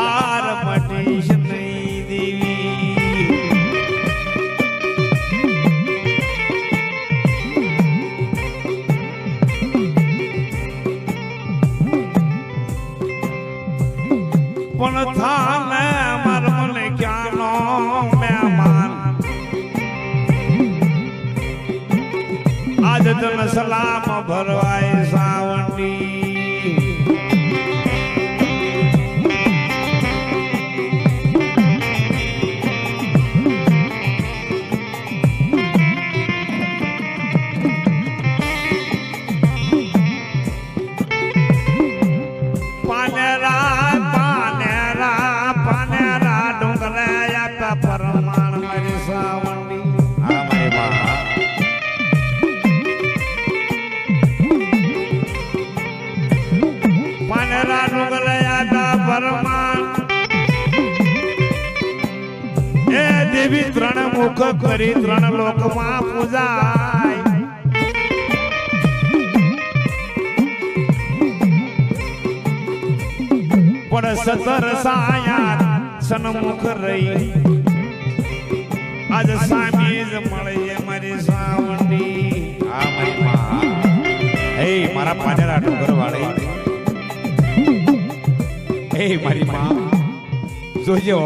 હાર મટીશ નહીં દેવી પણ થાને માર મને ક્યાંનો મહેમાન આજ તને સલામ ભરવાય સાવંડી પરમાણ મારી સાવંડી હા મારી માં પાનેરા ડુંગરયા તા પરમાણ એ દેવી ત્રણ મુખ કરી ત્રણ લોકમાં પૂજાય પણ સતર સાયા સન્મુખ રહી આજ સામી જ મળીએ મારી સાવંડી હા મારી માં હે મારા પાનેરા ડુંગર વાળી હે મારી માં જોજો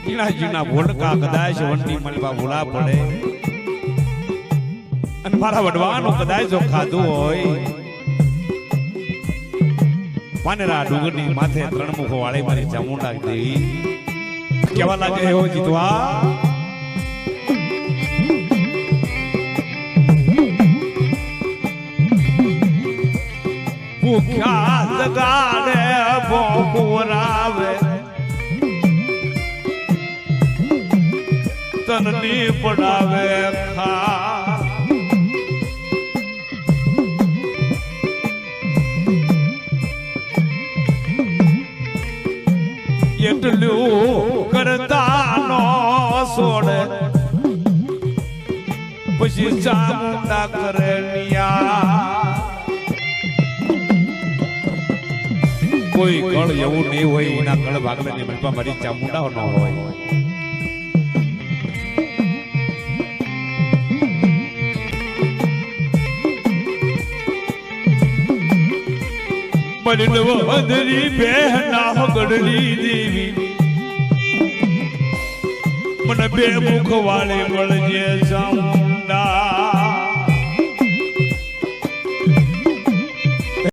જીણા ભોળકા કદાચ વંડી મળવા ભૂલા પડે અને મારા વડવાનું કદાચ જો ખાધું હોય પાનેરા ડુંગરની માથે ત્રણ મુખ વાળી મારી ચામુંડા દેવી કેવા લાગે એવો જીતવા ભૂખ્યા જગાડે ભોપુરાવે તનની પડાવે ખા એટલું કરતા નો છોડે પછી ચામુંડા કરે કોઈ કળ એવું નહીં હોય એના કળ ભાગલે ની મલપા મારી ચામુંડા ન હોય વદરી બેહના ગડલી દેવી મને બે મુખ વાળે મળજે જાઉં